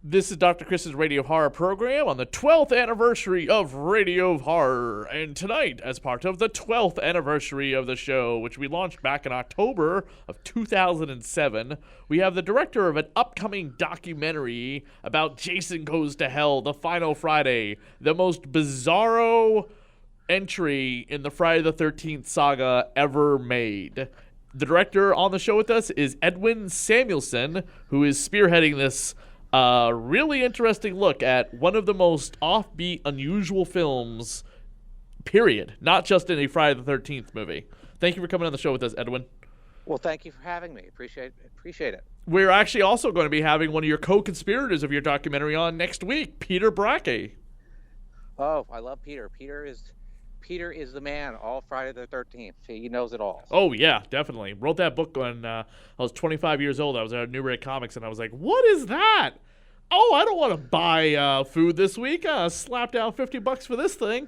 This is Dr. Chris's Radio Horror program on the 12th anniversary of Radio Horror. And tonight, as part of the 12th anniversary of the show, which we launched back in October of 2007, we have the director of an upcoming documentary about Jason Goes to Hell, The Final Friday, the most bizarro entry in the Friday the 13th saga ever made. The director on the show with us is Edwin Samuelson, who is spearheading this really interesting look at one of the most offbeat, unusual films, period. Not just in a Friday the 13th movie. Thank you for coming on the show with us, Edwin. Well, thank you for having me. Appreciate it. We're actually also going to be having one of your co-conspirators of your documentary on next week, Peter Bracke. Oh, I love Peter. Peter is the man. All Friday the 13th. He knows it all. Oh, yeah, definitely. Wrote that book when I was 25 years old. I was at Newbury Comics, and I was like, what is that? Oh, I don't want to buy food this week. Slap down $50 for this thing.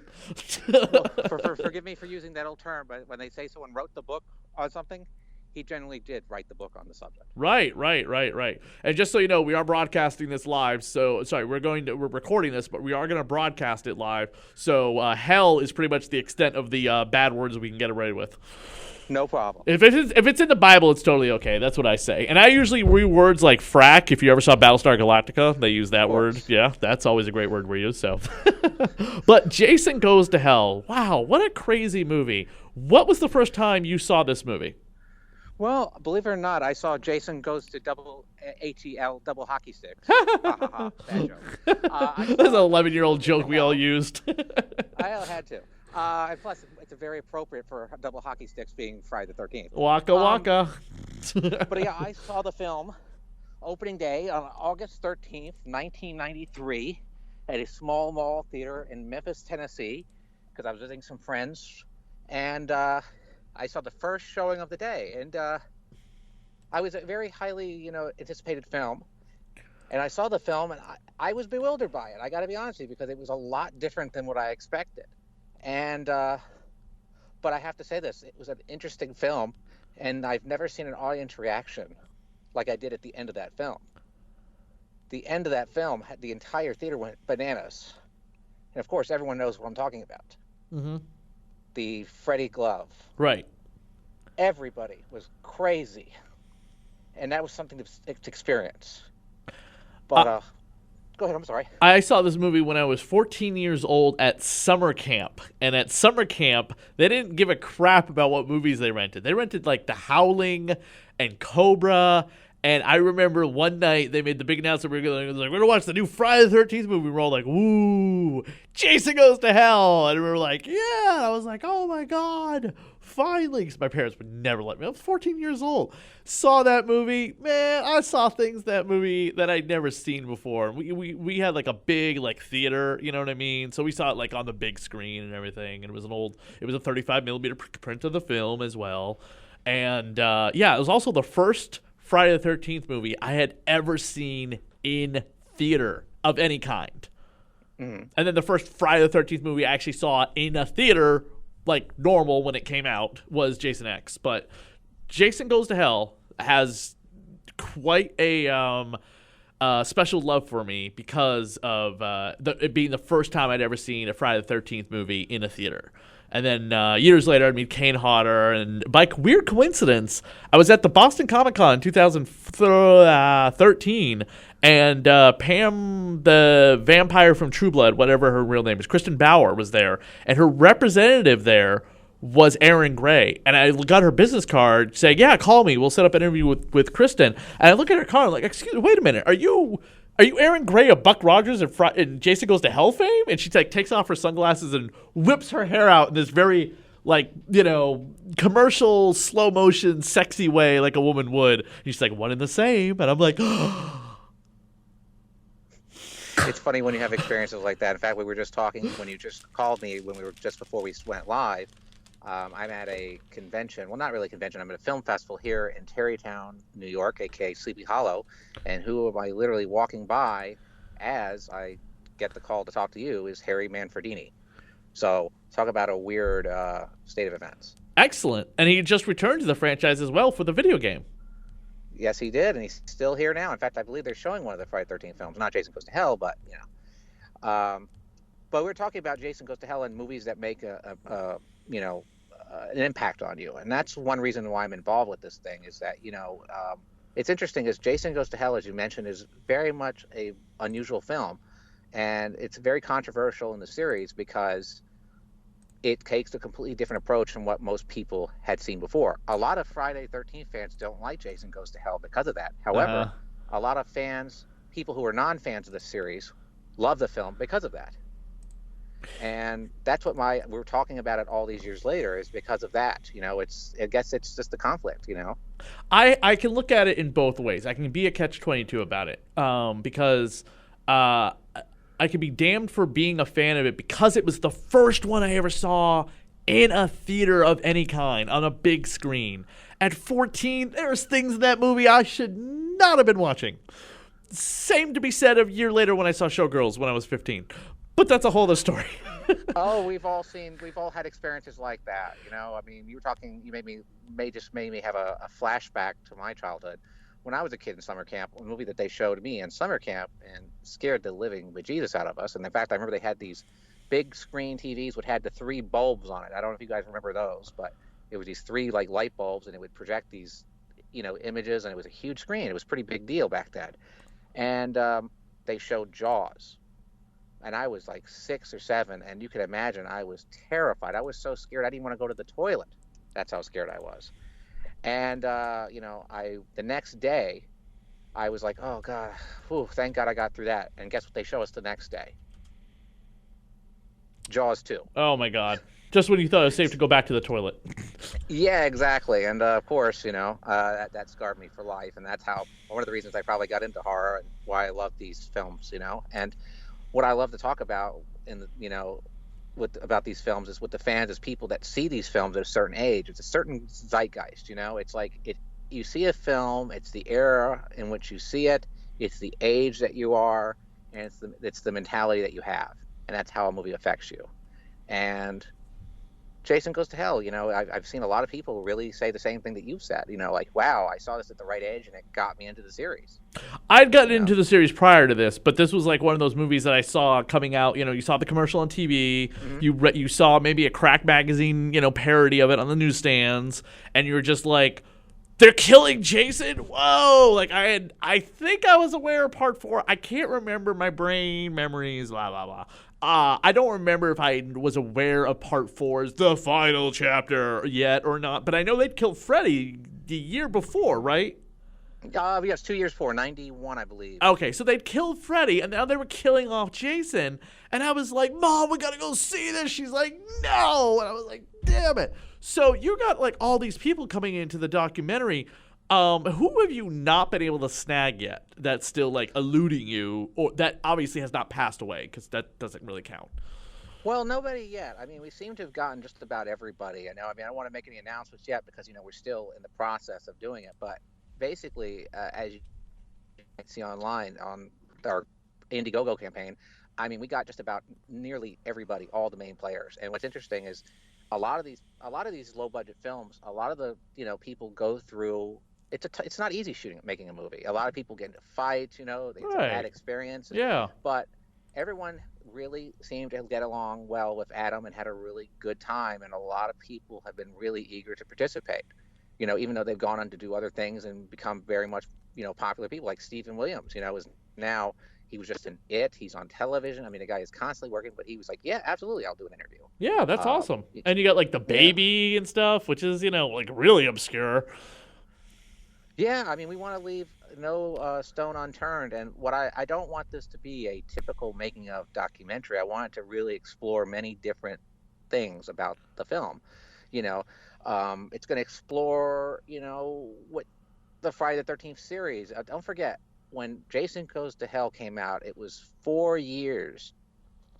Well, forgive me for using that old term, but when they say someone wrote the book on something, he generally did write the book on the subject. Right. And just so you know, we are broadcasting this live. So, sorry, we're recording this, but we are going to broadcast it live. So, hell is pretty much the extent of the bad words we can get away with. No problem. If it's in the Bible, it's totally okay. That's what I say. And I usually read words like frack. If you ever saw Battlestar Galactica, they use that word. Yeah, that's always a great word we use. So, but Jason Goes to Hell. Wow, what a crazy movie. What was the first time you saw this movie? Well, believe it or not, I saw Jason Goes to double hockey sticks. Bad joke. That's an 11-year-old joke we all used. I had to. And plus, it's very appropriate for double hockey sticks being Friday the 13th. Waka waka. But yeah, I saw the film opening day on August 13th, 1993, at a small mall theater in Memphis, Tennessee, because I was visiting some friends. And I saw the first showing of the day. And I was a very highly, anticipated film. And I saw the film, and I was bewildered by it. I got to be honest with you, because it was a lot different than what I expected. And but I have to say this, it was an interesting film, and I've never seen an audience reaction like I did at the end of that film. The end of that film, the entire theater went bananas. And of course, everyone knows what I'm talking about. Mm-hmm. The Freddy glove. Right. Everybody was crazy. And that was something to experience. But go ahead, I'm sorry. I saw this movie when I was 14 years old at summer camp. And at summer camp, they didn't give a crap about what movies they rented. They rented like The Howling and Cobra. And I remember one night they made the big announcement, we're going to watch the new Friday the 13th movie. We're all like, woo, Jason Goes to Hell. And we were like, yeah. I was like, oh my God, finally. Because my parents would never let me. I was 14 years old. Saw that movie. Man, I saw things that movie that I'd never seen before. We had like a big like theater, you know what I mean? So we saw it like on the big screen and everything. And it was a 35 millimeter print of the film as well. And yeah, it was also the first Friday the 13th movie I had ever seen in theater of any kind. Mm-hmm. And then the first Friday the 13th movie I actually saw in a theater, like normal when it came out, was Jason X. But Jason Goes to Hell has quite a special love for me because of it being the first time I'd ever seen a Friday the 13th movie in a theater. And then years later, I'd meet Kane Hodder. And by weird coincidence, I was at the Boston Comic Con 2013. And Pam, the vampire from True Blood, whatever her real name is, Kristen Bauer, was there. And her representative there was Aaron Gray. And I got her business card saying, yeah, call me. We'll set up an interview with Kristen. And I look at her card, I'm like, excuse me, wait a minute. Are you Aaron Gray of Buck Rogers and Jason Goes to Hell fame? And she like takes off her sunglasses and whips her hair out in this very like, commercial slow motion sexy way like a woman would. And she's like, one and the same. And I'm like, It's funny when you have experiences like that. In fact, we were just talking when you just called me when we were just before we went live. I'm at a convention. Well, not really a convention. I'm at a film festival here in Tarrytown, New York, aka Sleepy Hollow. And who am I literally walking by as I get the call to talk to you is Harry Manfredini. So talk about a weird state of events. Excellent. And he just returned to the franchise as well for the video game. Yes, he did, and he's still here now. In fact, I believe they're showing one of the Friday the 13th films, not Jason Goes to Hell, but but we're talking about Jason Goes to Hell and movies that make you know an impact on you, and that's one reason why I'm involved with this thing. Is that it's interesting. Is Jason Goes to Hell, as you mentioned, is very much a unusual film, and it's very controversial in the series because it takes a completely different approach from what most people had seen before. A lot of Friday the 13th fans don't like Jason Goes to Hell because of that. However, a lot of fans, people who are non-fans of the series, love the film because of that. And that's what we're talking about it all these years later is because of that. I guess it's just the conflict. I can look at it in both ways. I can be a catch-22 about it because I can be damned for being a fan of it because it was the first one I ever saw in a theater of any kind on a big screen. At 14, there's things in that movie I should not have been watching. Same to be said a year later when I saw Showgirls when I was 15. But that's a whole other story. Oh, we've all had experiences like that. I mean, you were talking, you made me have a flashback to my childhood. When I was a kid in summer camp, a movie that they showed me in summer camp and scared the living bejesus out of us. And in fact, I remember they had these big screen TVs which had the 3 bulbs on it. I don't know if you guys remember those, but it was these 3 like light bulbs, and it would project these, images, and it was a huge screen. It was a pretty big deal back then. And they showed Jaws. And I was like 6 or 7, and you could imagine I was terrified. I was so scared I didn't want to go to the toilet. That's how scared I was. And the next day, I was like, oh God, thank God I got through that. And guess what they show us the next day? Jaws 2. Oh my God! Just when you thought it was safe to go back to the toilet. Yeah, exactly. And of course, that scarred me for life. And that's one of the reasons I probably got into horror and why I love these films. And what I love to talk about about these films is with the fans is people that see these films at a certain age. It's a certain zeitgeist. It's like you see a film, it's the era in which you see it, it's the age that you are, and it's the mentality that you have, and that's how a movie affects you. And Jason Goes to Hell, I've seen a lot of people really say the same thing that you've said, like, wow, I saw this at the right age and it got me into the series. I'd gotten into the series prior to this, but this was like one of those movies that I saw coming out. You saw the commercial on TV, you saw maybe a Crack magazine, parody of it on the newsstands, and you were just like, they're killing Jason? Whoa! Like I think I was aware of part 4. I can't remember, my brain memories, blah blah blah. I don't remember if I was aware of part 4's the final chapter yet or not, but I know they'd killed Freddy the year before, right? Yes, 2 years before, 91, I believe. Okay, so they'd killed Freddy, and now they were killing off Jason, and I was like, Mom, we gotta go see this. She's like, no! And I was like, damn it. So you got like all these people coming into the documentary. Who have you not been able to snag yet that's still like eluding you, or that obviously has not passed away, because that doesn't really count? Well, nobody yet. I mean, we seem to have gotten just about everybody. I don't want to make any announcements yet because we're still in the process of doing it. But basically, as you can see online on our Indiegogo campaign, I mean, we got just about nearly everybody, all the main players. And what's interesting is a lot of these low budget films, a lot of the people go through. It's not easy making a movie. A lot of people get into fights. It's a bad experience. Yeah. But everyone really seemed to get along well with Adam and had a really good time. And a lot of people have been really eager to participate. Even though they've gone on to do other things and become very much popular people, like Stephen Williams. Is now. He was just in it. He's on television. I mean, the guy is constantly working, but he was like, yeah, absolutely, I'll do an interview. Yeah, that's awesome. And you got like the baby and stuff, which is, like really obscure. Yeah, I mean, we want to leave no stone unturned. And what I don't want this to be a typical making of documentary. I want it to really explore many different things about the film. It's going to explore, what the Friday the 13th series. Don't forget, when Jason Goes to Hell came out, it was 4 years,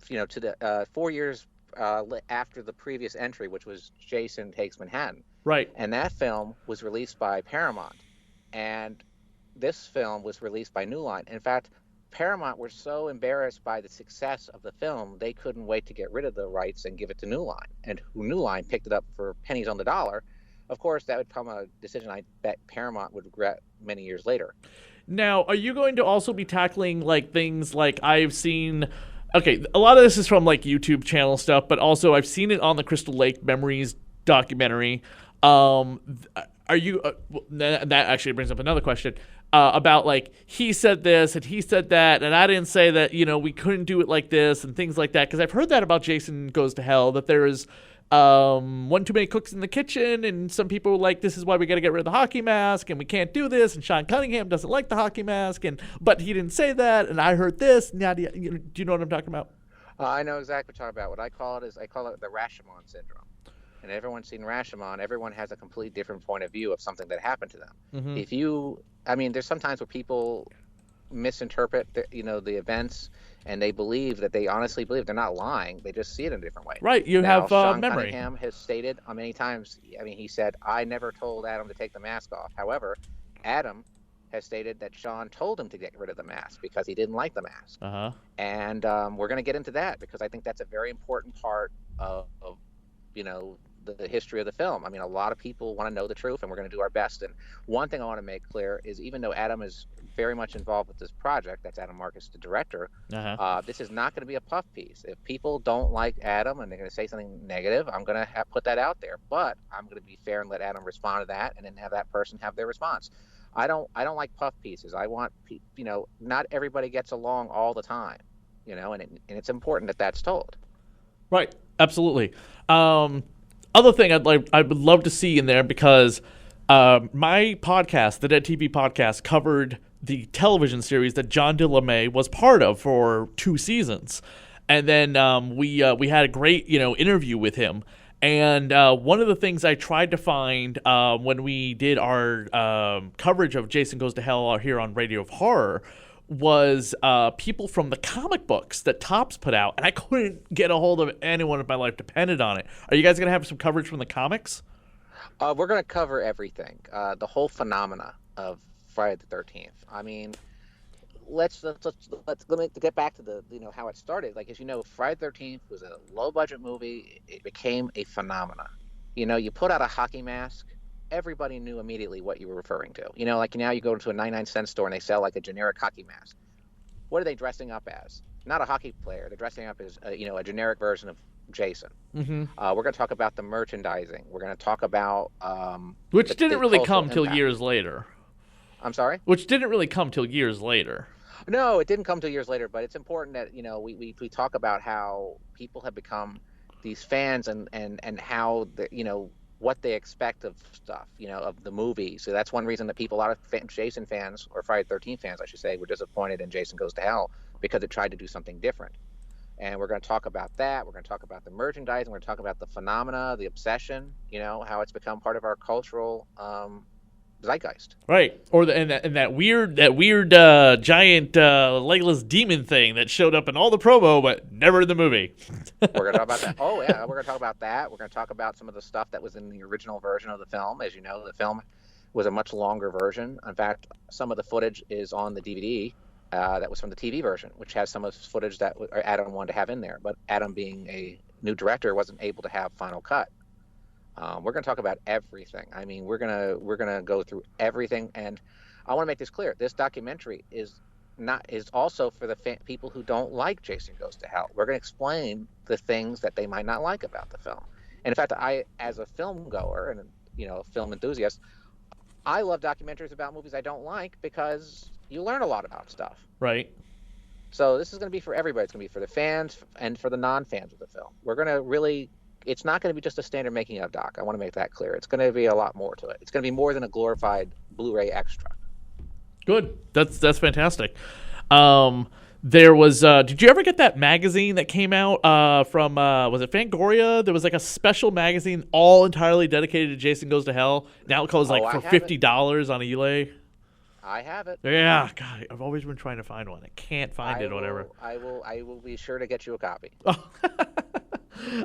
to the 4 years after the previous entry, which was Jason Takes Manhattan. Right. And that film was released by Paramount. And this film was released by New Line. In fact, Paramount were so embarrassed by the success of the film, they couldn't wait to get rid of the rights and give it to New Line. And New Line picked it up for pennies on the dollar. of course, that would become a decision I bet Paramount would regret many years later. Now, are you going to also be tackling like things like I've seen? Okay, a lot of this is from like YouTube channel stuff, but also I've seen it on the Crystal Lake Memories documentary. Are you? That actually brings up another question about like he said this and he said that, and I didn't say that. We couldn't do it like this and things like that, because I've heard that about Jason Goes to Hell, that there is one too many cooks in the kitchen, and some people were like, this is why we got to get rid of the hockey mask, and we can't do this, and Sean Cunningham doesn't like the hockey mask, but he didn't say that, and I heard this. Do you know what I'm talking about? I know exactly what you're talking about. What I call it the Rashomon syndrome. And everyone's seen Rashomon. Everyone has a completely different point of view of something that happened to them. Mm-hmm. There's sometimes where people misinterpret the events, and they honestly believe they're not lying. They just see it in a different way. Right. You now, have Sean memory. Cunningham has stated many times. He said, "I never told Adam to take the mask off." However, Adam has stated that Sean told him to get rid of the mask because he didn't like the mask. Uh-huh. And we're going to get into that because I think that's a very important part of the history of the film. I mean, a lot of people want to know the truth, and we're going to do our best. And one thing I want to make clear is, even though Adam is very much involved with this project, that's Adam Marcus, the director, this is not going to be a puff piece. If people don't like Adam and they're going to say something negative, I'm going to put that out there. But I'm going to be fair and let Adam respond to that, and then have that person have their response. I don't like puff pieces. I want, not everybody gets along all the time, and it's important that that's told. Right. Absolutely. Other thing I would love to see in there, because my podcast, the Dead TV podcast, covered the television series that John DeLeMay was part of for 2 seasons, and then we had a great interview with him. And one of the things I tried to find when we did our coverage of Jason Goes to Hell here on Radio of Horror was people from the comic books that Topps put out, and I couldn't get a hold of anyone if my life depended on it. Are you guys going to have some coverage from the comics? We're going to cover everything, the whole phenomena of Friday the 13th. I mean, let's let me get back to the how it started. Like, as you know, Friday the 13th was a low budget movie. It became a phenomena. You put out a hockey mask, everybody knew immediately what you were referring to. Like now you go into a 99-cent store and they sell like a generic hockey mask. What are they dressing up as? Not a hockey player. They're dressing up as a generic version of Jason. Mm-hmm. We're going to talk about the merchandising. We're going to talk about which didn't really come till years later. I'm sorry? Which didn't really come till years later. No, it didn't come till years later, but it's important that we talk about how people have become these fans and how what they expect of stuff, of the movie. So that's one reason that a lot of Jason fans, or Friday the 13th fans, I should say, were disappointed in Jason Goes to Hell, because it tried to do something different. And we're going to talk about that. We're going to talk about the merchandising. We're going to talk about the phenomena, the obsession, how it's become part of our cultural zeitgeist. Right. Or that weird giant legless demon thing that showed up in all the promo but never in the movie. We're going to talk about that. Oh, yeah. We're going to talk about that. We're going to talk about some of the stuff that was in the original version of the film. As you know, the film was a much longer version. In fact, some of the footage is on the DVD that was from the TV version, which has some of the footage that Adam wanted to have in there. But Adam, being a new director, wasn't able to have final cut. We're going to talk about everything. I mean, we're gonna go through everything, and I want to make this clear: this documentary is also for the people who don't like Jason Goes to Hell. We're going to explain the things that they might not like about the film. And in fact, I, as a film goer and a film enthusiast, I love documentaries about movies I don't like, because you learn a lot about stuff. Right. So this is going to be for everybody. It's going to be for the fans and for the non-fans of the film. We're going to really. It's not going to be just a standard making of doc. I want to make that clear. It's going to be a lot more to it. It's going to be more than a glorified Blu-ray extra. Good. That's fantastic. There was. Did you ever get that magazine that came out from? Was it Fangoria? There was like a special magazine all entirely dedicated to Jason Goes to Hell. Now it goes for $50 on eBay. I have it. Yeah, God, I've always been trying to find one. I can't find it. Whatever. I will be sure to get you a copy.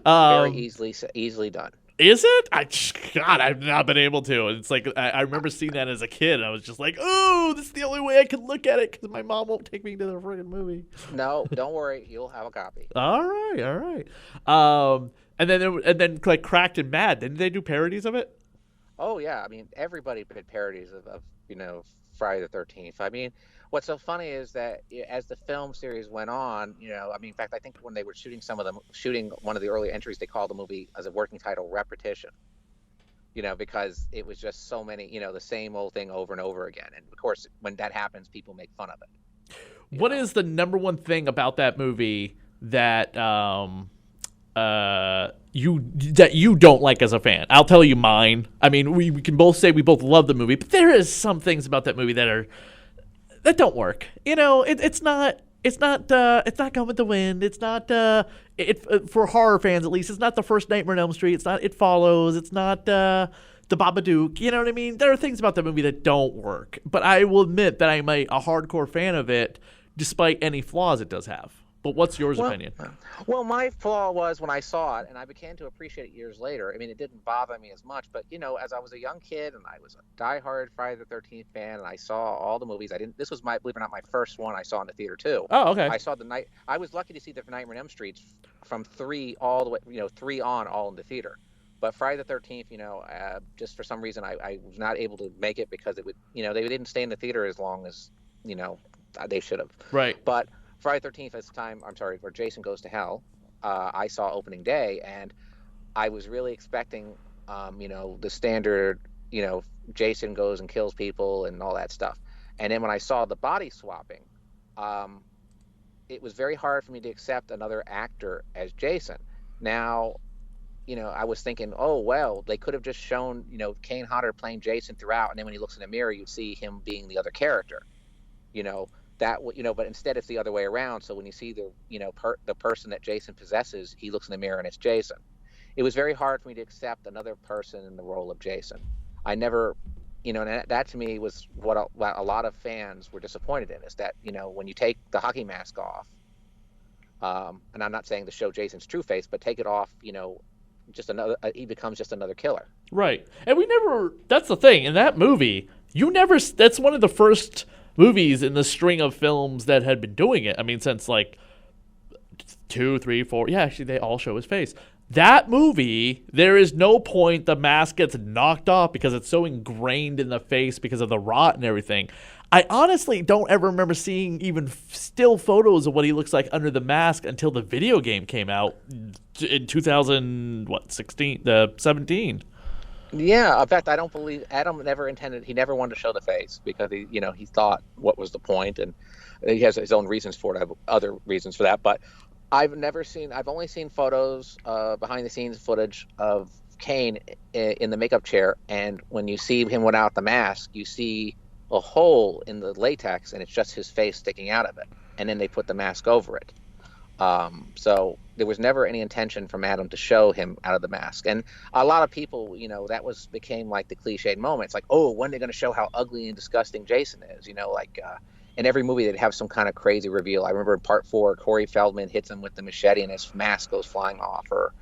Very easily done. Is it? I've not been able to. It's like I remember seeing that as a kid. And I was just like, oh, this is the only way I can look at it, because my mom won't take me to the friggin' movie. No, don't worry, you'll have a copy. All right. And then like Cracked and Mad. Didn't they do parodies of it? Oh yeah, I mean everybody did parodies of Friday the 13th. I mean, what's so funny is that as the film series went on, I mean, in fact, I think when they were shooting shooting one of the early entries, they called the movie as a working title Repetition. Because it was just so many, the same old thing over and over again. And of course, when that happens, people make fun of it. You What know. is the number one thing about that movie that you don't like as a fan? I'll tell you mine. I mean, we can both say we both love the movie, but there is some things about that movie that don't work. It's not Gone with the Wind. It's not for horror fans at least. It's not the first Nightmare on Elm Street. It's not It Follows. It's not the Babadook. You know what I mean? There are things about that movie that don't work, but I will admit that I'm a hardcore fan of it, despite any flaws it does have. But what's yours Well, opinion? well, my flaw was when I saw it, and I began to appreciate it years later. I mean, it didn't bother me as much, but as I was a young kid and I was a diehard Friday the 13th fan, and I saw all the movies. I didn't. This was believe it or not, my first one I saw in the theater too. Oh, okay. I saw the night. I was lucky to see the Nightmare on Elm Street from 3 all the way, 3 on all in the theater. But Friday the 13th, just for some reason, I was not able to make it because it would, they didn't stay in the theater as long as, they should have. Right. But Friday 13th, at the time, I'm sorry, where Jason Goes to Hell, I saw opening day, and I was really expecting, the standard, Jason goes and kills people and all that stuff. And then when I saw the body swapping, it was very hard for me to accept another actor as Jason. Now, I was thinking, oh, well, they could have just shown, Kane Hodder playing Jason throughout, and then when he looks in the mirror, you'd see him being the other character. You know, but instead it's the other way around. So when you see the person that Jason possesses, he looks in the mirror and it's Jason. It was very hard for me to accept another person in the role of Jason. I never, and that to me was what a lot of fans were disappointed in, is that, when you take the hockey mask off, and I'm not saying to show Jason's true face, but take it off, just another, he becomes just another killer. Right. And that's the thing. In that movie, that's one of the first movies in the string of films that had been doing it. I mean, since like 2, 3, 4. Yeah, actually, they all show his face. That movie, there is no point the mask gets knocked off because it's so ingrained in the face because of the rot and everything. I honestly don't ever remember seeing even still photos of what he looks like under the mask until the video game came out in 17. Yeah, in fact, I don't believe Adam he never wanted to show the face because he thought what was the point, and he has his own reasons for it. I have other reasons for that, but I've only seen photos, behind the scenes footage of Kane in the makeup chair, and when you see him without the mask, you see a hole in the latex, and it's just his face sticking out of it, and then they put the mask over it. So there was never any intention from Adam to show him out of the mask. And a lot of people, that became like the cliched moment. It's like, oh, when are they going to show how ugly and disgusting Jason is? In every movie they'd have some kind of crazy reveal. I remember in part 4, Corey Feldman hits him with the machete and his mask goes flying off. Or,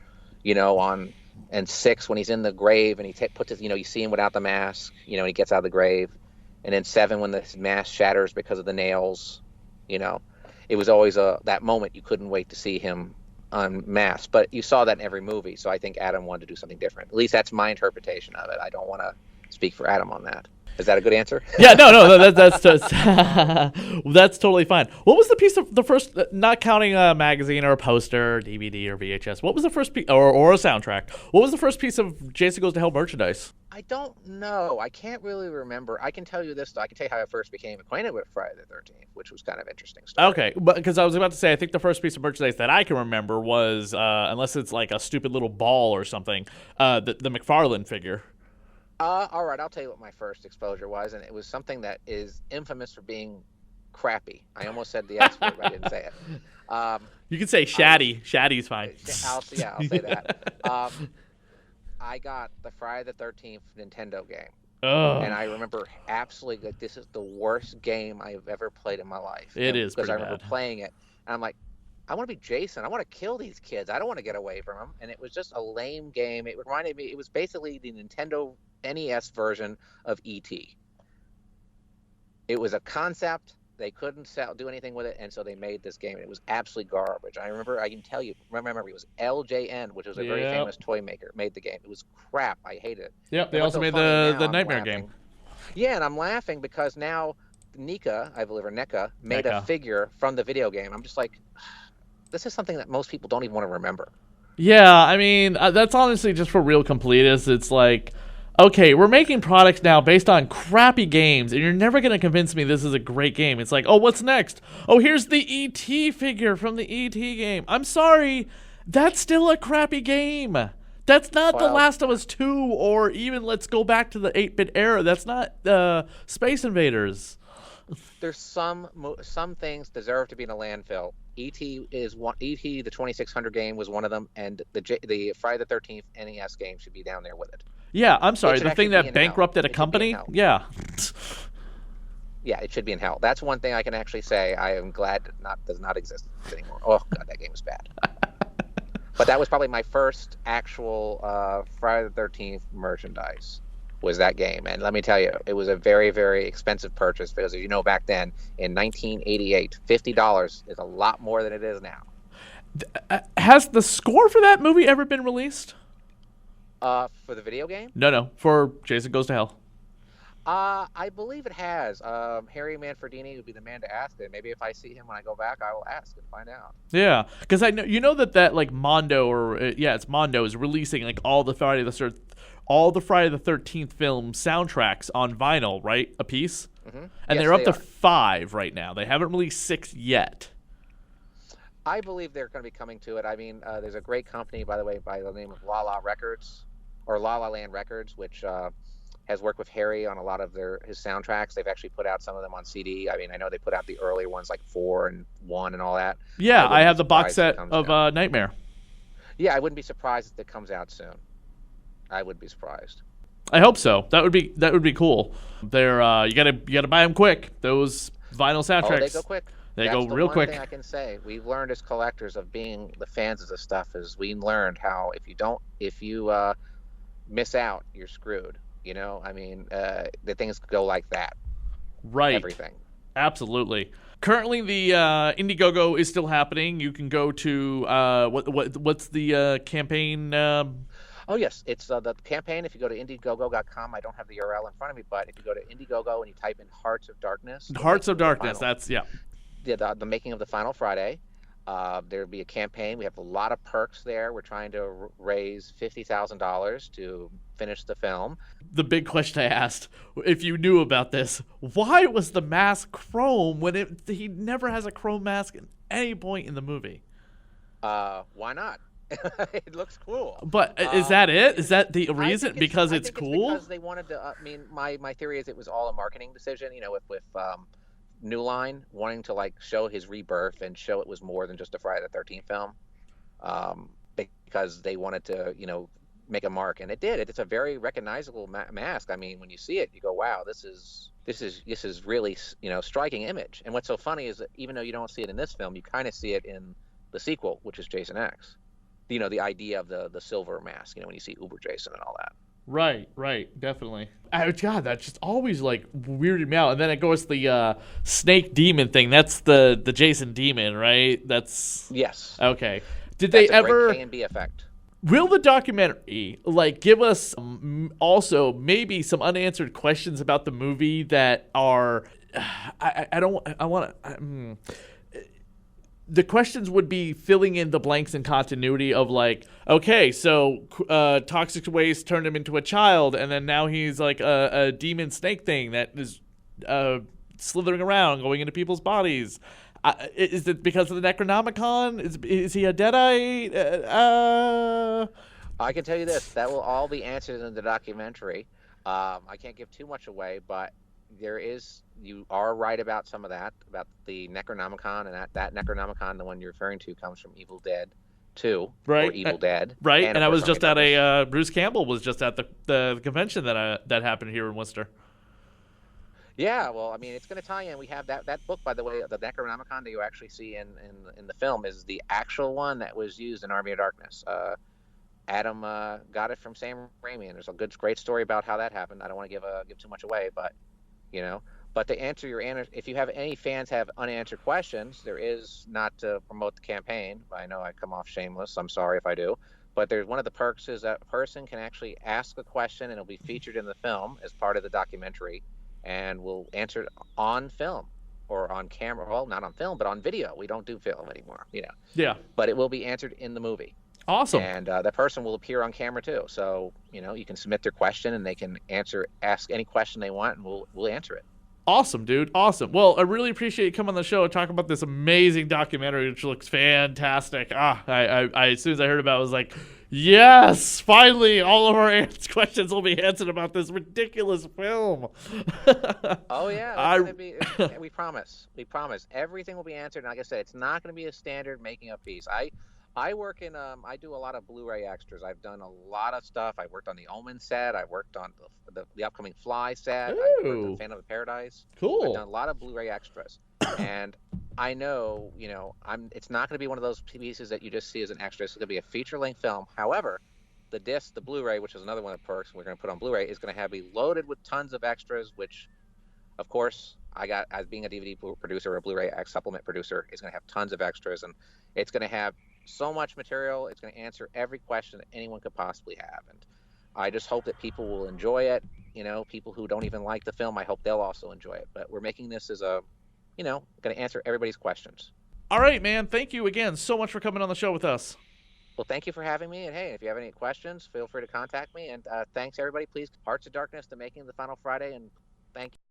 and 6, when he's in the grave and he puts his, you see him without the mask, and he gets out of the grave. And then 7, when the mask shatters because of the nails, it was always that moment you couldn't wait to see him unmasked. But you saw that in every movie, so I think Adam wanted to do something different. At least that's my interpretation of it. I don't want to speak for Adam on that. Is that a good answer? Yeah, no, that's that's totally fine. What was the first, not counting a magazine or a poster, DVD or VHS? What was the first piece, or a soundtrack? What was the first piece of Jason Goes to Hell merchandise? I don't know. I can't really remember. I can tell you this, though. I can tell you how I first became acquainted with Friday the 13th, which was kind of interesting story. Okay, but because I was about to say, I think the first piece of merchandise that I can remember was, unless it's like a stupid little ball or something, the McFarlane figure. All right, I'll tell you what my first exposure was, and it was something that is infamous for being crappy. I almost said the S word, but I didn't say it. You can say shatty. Shatty's fine. I'll say that. I got the Friday the 13th Nintendo game. Ugh. And I remember absolutely that this is the worst game I've ever played in my life. It is because I pretty remember bad. playing it, and I'm like, I want to be Jason. I want to kill these kids. I don't want to get away from them. And it was just a lame game. It reminded me. It was basically the Nintendo NES version of E.T. It was a concept They couldn't do anything with it, and so they made this game. It was absolutely garbage. I can tell you, remember, it was LJN, which was a very Yep. famous toy maker, made the game. It was crap. I hated it. Yep. They And what's also so made funny now, the I'm Nightmare game. laughing. Yeah, and I'm laughing because now Nika, I believe, or NECA, made a NECA. figure from the video game. I'm just like, this is something that most people don't even want to remember. Yeah, I mean, that's honestly just for real completists. It's like, okay, we're making products now based on crappy games, and you're never going to convince me this is a great game. It's like, oh, what's next? Oh, here's the E.T. figure from the E.T. game. I'm sorry, that's still a crappy game. That's not The Last of Us 2, or even let's go back to the 8-bit era. That's not Space Invaders. There's some things deserve to be in a landfill. E.T. is one. E.T. the 2600 game was one of them, and the Friday the 13th NES game should be down there with it. Yeah, I'm sorry. The thing that be in bankrupted a hell. It should be in company? hell. Yeah. Yeah, it should be in hell. That's one thing I can actually say. I am glad does not exist anymore. Oh god, that game was bad. But that was probably my first actual Friday the 13th merchandise. Was that game. And let me tell you, it was a very, very expensive purchase because, as you know, back then in 1988, $50 is a lot more than it is now. Has the score for that movie ever been released? For the video game? No. For Jason Goes to Hell. I believe it has. Harry Manfredini would be the man to ask it. Maybe if I see him when I go back, I will ask and find out. Yeah, because I know that like Mondo it's Mondo is releasing like all the Friday the 13th film soundtracks on vinyl, right? A piece, and yes, they're up to 5 right now. They haven't released 6 yet. I believe they're going to be coming to it. I mean, there's a great company, by the way, by the name of La La Records or La La Land Records, which has worked with Harry on a lot of his soundtracks. They've actually put out some of them on CD. I mean, I know they put out the earlier ones like 4 and 1 and all that. Yeah, I have the box set of Nightmare. Yeah, I wouldn't be surprised if it comes out soon. I would be surprised. I hope so. That would be cool. They're you gotta buy them quick. Those vinyl soundtracks. Oh, they go quick. They go real quick. That's the one thing I can say. We've learned as collectors of being the fans of this stuff is we learned how if you miss out, you're screwed. You know, I mean, the things go like that. Right. Everything. Absolutely. Currently, the Indiegogo is still happening. You can go to what's the campaign? Oh yes, it's the campaign. If you go to Indiegogo.com, I don't have the URL in front of me, but if you go to Indiegogo and you type in Hearts of Darkness, That's the making of the final Friday. There'll be a campaign. We have a lot of perks there. We're trying to raise $50,000 to finish the film. The big question I asked, if you knew about this, why was the mask chrome when he never has a chrome mask at any point in the movie? Why not? It looks cool. But is that it? Is that the reason? Because it's cool? Because they wanted to. I mean, my theory is it was all a marketing decision. You know, with New Line wanting to like show his rebirth and show it was more than just a Friday the 13th film, because they wanted to, make a mark, and it did. It's a very recognizable mask. I mean, when you see it, you go, "Wow, this is really striking image." And what's so funny is that even though you don't see it in this film, you kind of see it in the sequel, which is Jason X. The idea of the silver mask. When you see Uber Jason and all that. Right, definitely. God, that just always like weirded me out. And then it goes the snake demon thing. That's the Jason demon, right? That's yes. Okay. That's they ever great K&B effect? Will the documentary like give us also maybe some unanswered questions about the movie that are the questions would be filling in the blanks in continuity of like, okay, so toxic waste turned him into a child, and then now he's like a demon snake thing that is slithering around, going into people's bodies. Is it because of the Necronomicon? Is he a Deadite? I can tell you this: that will all be answered in the documentary. I can't give too much away, but you are right about some of that, about the Necronomicon, and that Necronomicon, the one you're referring to, comes from Evil Dead 2, right? Or Evil Dead, right? And I was just at Bruce Campbell was just at the convention that happened here in Worcester. Yeah, well, I mean, it's going to tie in. We have that book, by the way, the Necronomicon that you actually see in the film is the actual one that was used in Army of Darkness. Adam got it from Sam Raimi, and there's a great story about how that happened. I don't want to give too much away, but But to answer if you have any fans have unanswered questions, there is, not to promote the campaign. I know I come off shameless. I'm sorry if I do. But there's one of the perks is that a person can actually ask a question and it'll be featured in the film as part of the documentary, and we'll answer it on film or on camera. Well, not on film, but on video. We don't do film anymore, Yeah. but it will be answered in the movie. Awesome. And that person will appear on camera too. So, you can submit their question and they can ask any question they want, and we'll answer it. Awesome, dude. Awesome. Well, I really appreciate you coming on the show and talking about this amazing documentary, which looks fantastic. As soon as I heard about it, I was like, yes, finally, all of our questions will be answered about this ridiculous film. Oh yeah, it's gonna be. We promise. We promise. Everything will be answered. And like I said, it's not going to be a standard making of piece. I work in I do a lot of Blu-ray extras. I've done a lot of stuff. I worked on the Omen set. I worked on the upcoming Fly set. I worked on Phantom of Paradise. Cool. I've done a lot of Blu-ray extras, and I know, it's not going to be one of those pieces that you just see as an extra. It's going to be a feature-length film. However, the disc, the Blu-ray, which is another one of the perks we're going to put on Blu-ray, is going to be loaded with tons of extras, which, of course, I got, as being a DVD producer or a Blu-ray supplement producer, is going to have tons of extras, and it's going to have so much material. It's going to answer every question that anyone could possibly have, and I just hope that people will enjoy it. People who don't even like the film, I hope they'll also enjoy it. But we're making this as a, going to answer everybody's questions. All right, man. Thank you again so much for coming on the show with us. Well, thank you for having me. And hey, if you have any questions, feel free to contact me. And thanks, everybody. Please, Hearts of Darkness, to making the Final Friday. And thank you.